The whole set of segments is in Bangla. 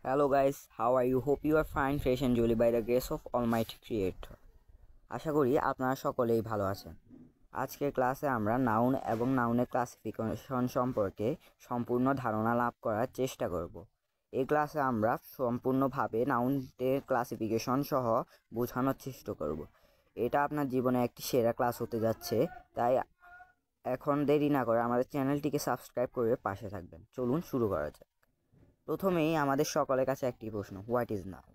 Hello guys, how are you? Hope you are fine, fresh and jolly by the grace of Almighty Creator. আশা করি আপনারা সকলেই ভালো আছেন। আজকের ক্লাসে আমরা নাউন এবং নাউনের ক্লাসিফিকেশন সম্পর্কে সম্পূর্ণ ধারণা লাভ করার চেষ্টা করব। এই ক্লাসে আমরা সম্পূর্ণভাবে নাউনের ক্লাসিফিকেশন সহ বোঝানোর চেষ্টা করব। এটা আপনার জীবনে একটি সেরা ক্লাস হতে যাচ্ছে, তাই এখন দেরি না করে আমাদের চ্যানেলটিকে সাবস্ক্রাইব করে পাশে থাকবেন। চলুন শুরু করা যাক। প্রথমেই আমাদের সকলের কাছে একটি প্রশ্ন, what is noun?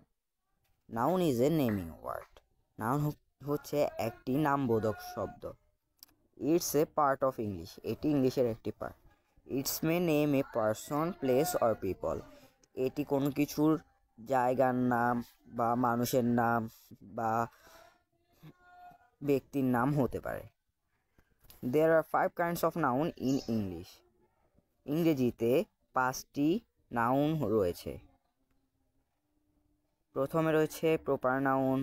Noun is a naming word. Noun হচ্ছে একটি নামবোধক শব্দ। It's a part of English. এটি ইংলিশের একটি part. It's may name a person, place or people. এটি কোনো কিছুর জায়গার নাম বা মানুষের নাম বা ব্যক্তির নাম হতে পারে। দেয়ার আর 5 kinds of noun in English. ইংরেজিতে 5টি নাউন রয়েছে। প্রথমে রয়েছে প্রপার নাউন,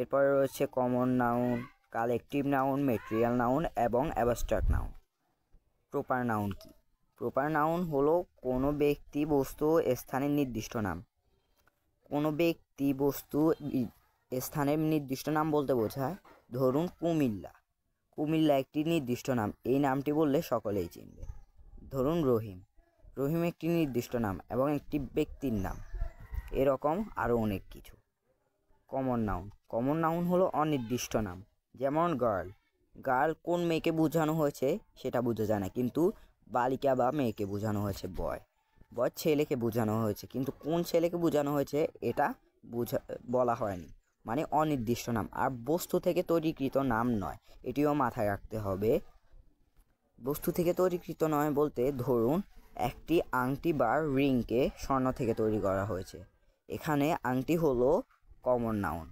এরপরে রয়েছে common noun, collective noun, material noun এবং অ্যাবস্ট্রাক্ট নাউন। প্রপার নাউন কি? প্রপার নাউন হলো কোনো ব্যক্তি, বস্তু, স্থানের নির্দিষ্ট নাম। কোনো ব্যক্তি, বস্তু, স্থানের নির্দিষ্ট নাম বলতে বোঝায়, ধরুন কুমিল্লা। কুমিল্লা একটি নির্দিষ্ট নাম, এই নামটি বললে সকলেই চিনবে। ধরুন রহিম। রহিম একটি নির্দিষ্ট নাম এবং একটি ব্যক্তির নাম। এরকম আরও অনেক কিছু। Common noun. কমন নাউন হলো অনির্দিষ্ট নাম, যেমন গার্ল। গার্ল কোন মেয়েকে বোঝানো হয়েছে সেটা বোঝা যায় না, কিন্তু বালিকা বা মেয়েকে বোঝানো হয়েছে। বয় ছেলেকে বোঝানো হয়েছে, কিন্তু কোন ছেলেকে বোঝানো হয়েছে এটা বলা হয়নি, মানে অনির্দিষ্ট নাম। আর বস্তু থেকে তৈরিকৃত নাম নয়, এটিও মাথায় রাখতে হবে। বস্তু থেকে তৈরিকৃত নয় বলতে ধরুন একটি আংটি বা রিংকে স্বর্ণ থেকে তৈরি করা হয়েছে। এখানে আংটি হলো কমন নাউন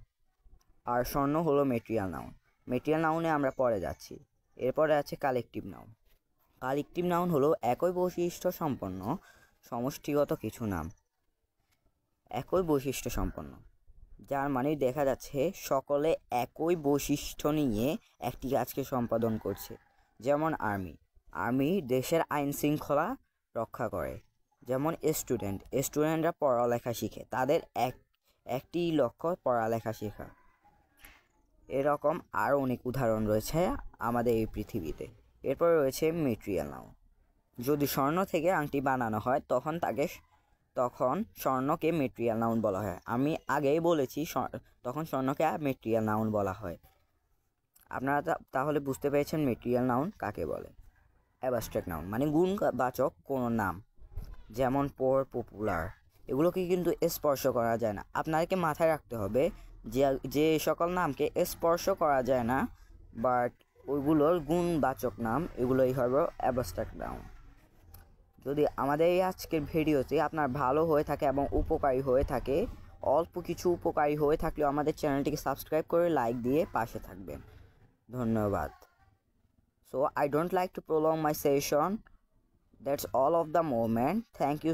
আর স্বর্ণ হলো ম্যাটেরিয়াল নাউন। ম্যাটেরিয়াল নাউনে আমরা পরে যাচ্ছি। এরপরে আছে কালেকটিভ নাউন। কালেকটিভ নাউন হলো একই বৈশিষ্ট্য সম্পন্ন সমষ্টিগত কিছু নাম। একই বৈশিষ্ট্য সম্পন্ন, যার মানে দেখা যাচ্ছে সকলে একই বৈশিষ্ট্য নিয়ে একটি কাজকে সম্পাদন করছে। যেমন আর্মি। আর্মি দেশের আইন শৃঙ্খলা রক্ষা করে। যেমন স্টুডেন্টরা পড়ালেখা শিখে, তাদের একটি লক্ষ্য পড়ালেখা শেখা। এরকম আরও অনেক উদাহরণ রয়েছে আমাদের এই পৃথিবীতে। এরপর রয়েছে ম্যাটেরিয়াল নাউন। যদি স্বর্ণ থেকে আংটি বানানো হয় তখন স্বর্ণকে ম্যাটেরিয়াল নাউন বলা হয়। আমি আগেই বলেছি তখন স্বর্ণকে ম্যাটেরিয়াল নাউন বলা হয়। আপনারা তাহলে বুঝতে পেরেছেন ম্যাটেরিয়াল নাউন কাকে বলে। অ্যাবস্ট্রাক্ট নাউন মানে গুণবাচক কোনো নাম, যেমন পোর, পপুলার। এগুলোকে কিন্তু স্পর্শ করা যায় না। আপনাকে মাথায় রাখতে হবে যে সকল নামকে স্পর্শ করা যায় না বাট ওইগুলোর গুণবাচক নাম, এগুলোই হলো অ্যাবস্ট্রাক্ট নাউন। যদি আমাদের এই আজকের ভিডিওতে আপনার ভালো হয়ে থাকে এবং উপকারী হয়ে থাকে, অল্প কিছু উপকারী হয়ে থাকলেও আমাদের চ্যানেলটিকে সাবস্ক্রাইব করে লাইক দিয়ে পাশে থাকবেন। ধন্যবাদ। So I don't like to prolong my session. That's all of the moment. Thank you